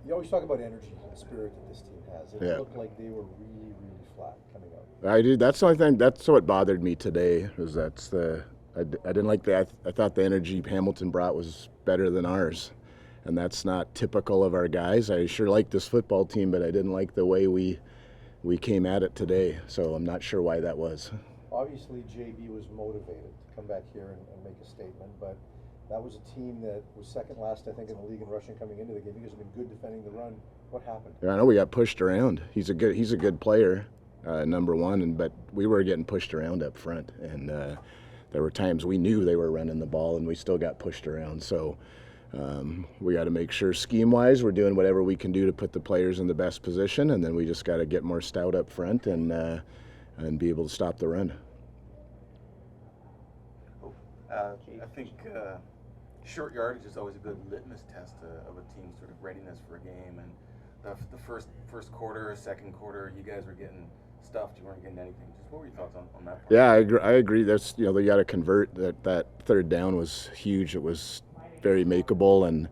You always talk about energy and spirit that this team has. It Yeah. looked like they were really, really flat coming out. I did. That's the only thing. That's what bothered me today. Was that's the I didn't like that. I thought the energy Hamilton brought was better than ours, and that's not typical of our guys. I sure like this football team, but I didn't like the way we came at it today. So I'm not sure why that was. Obviously, JB was motivated to come back here and make a statement, but that was a team that was second last, I think, in the league in rushing coming into the game. You guys have been good defending the run. What happened? Yeah, I know we got pushed around. He's a good player, number one, but we were getting pushed around up front, and there were times we knew they were running the ball, and we still got pushed around. So we got to make sure scheme-wise we're doing whatever we can do to put the players in the best position, and then we just got to get more stout up front and be able to stop the run. I think short yardage is always a good litmus test of a team's sort of readiness for a game. And the first quarter, second quarter, you guys were getting stuffed. You weren't getting anything. Just what were your thoughts on that part? Yeah, I agree. That's they got to convert. That third down was huge. It was very makeable, and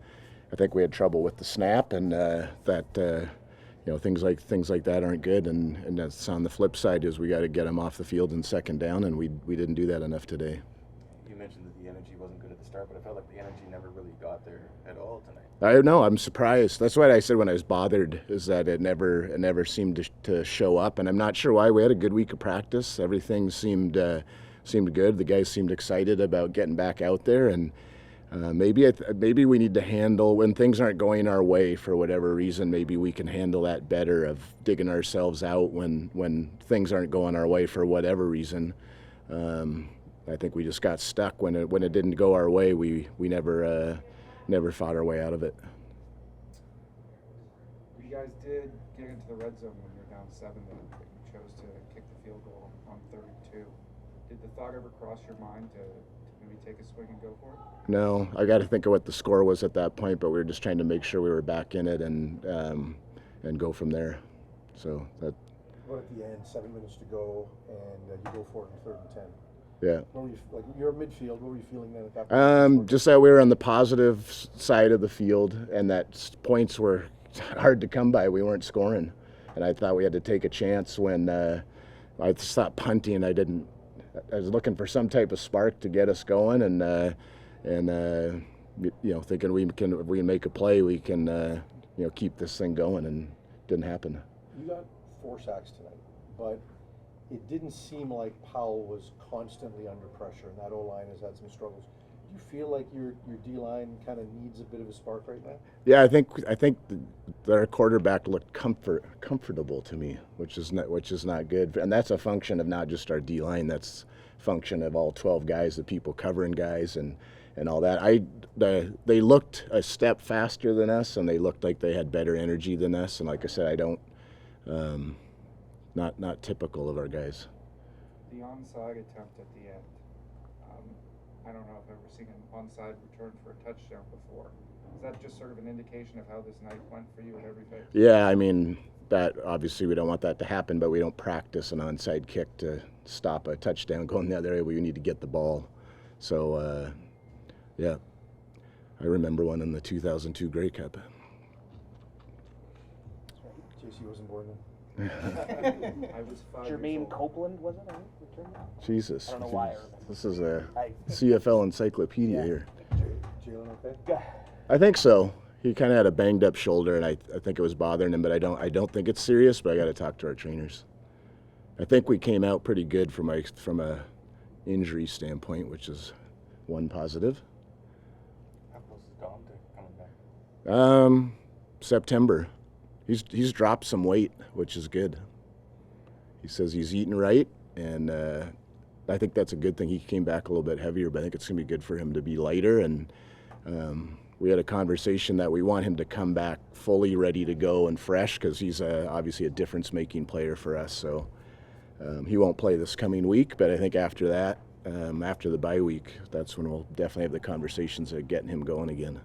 I think we had trouble with the snap, and things like that aren't good. And that's on the flip side is we got to get them off the field in second down, and we didn't do that enough today. You mentioned that the energy wasn't good at the start, but I felt like the energy never really got there at all tonight. I know. I'm surprised. That's what I said when I was bothered, is that it never seemed to show up, and I'm not sure why. We had a good week of practice. Everything seemed good. The guys seemed excited about getting back out there, and maybe we need to handle when things aren't going our way for whatever reason. Maybe we can handle that better, of digging ourselves out when things aren't going our way for whatever reason. I think we just got stuck when it didn't go our way. We never fought our way out of it. You guys did get into the red zone when you were down 7, but you chose to kick the field goal on 32. Did the thought ever cross your mind to maybe take a swing and go for it? No, I got to think of what the score was at that point, but we were just trying to make sure we were back in it and go from there. So that. What at the end, 7 minutes to go, and you go for it in 3rd and 10. Yeah. What were you, like, you're midfield. What were you feeling then at that point? Just that we were on the positive side of the field, and that points were hard to come by. We weren't scoring, and I thought we had to take a chance when I stopped punting. I was looking for some type of spark to get us going, and thinking if we can make a play, we can keep this thing going, and it didn't happen. You got 4 sacks tonight, but it didn't seem like Powell was constantly under pressure, and that O-line has had some struggles. Do you feel like your D-line kind of needs a bit of a spark right now? Yeah, I think our quarterback looked comfortable to me, which is not good, and that's a function of not just our D-line. That's a function of all 12 guys, the people covering guys, and all that. They looked a step faster than us, and they looked like they had better energy than us. And like I said, I don't. Not typical of our guys. The onside attempt at the end. I don't know if I've ever seen an onside return for a touchdown before. Is that just sort of an indication of how this night went for you at every phase? Yeah, I mean, that obviously we don't want that to happen, but we don't practice an onside kick to stop a touchdown going the other way. We need to get the ball. So, yeah, I remember one in the 2002 Grey Cup. JC wasn't born then. I was 5 years Jermaine old. Copeland, was it? Jesus. I don't know why I remember. This is a I- CFL encyclopedia here. Jalen okay? I think so. He kind of had a banged up shoulder, and I think it was bothering him, but I don't think it's serious, but I got to talk to our trainers. I think we came out pretty good from a injury standpoint, which is one positive. How close is Dom to coming back? September. He's dropped some weight, which is good. He says he's eating right, and I think that's a good thing. He came back a little bit heavier, but I think it's going to be good for him to be lighter. And we had a conversation that we want him to come back fully ready to go and fresh, because he's obviously a difference-making player for us. So he won't play this coming week, but I think after that, after the bye week, that's when we'll definitely have the conversations of getting him going again.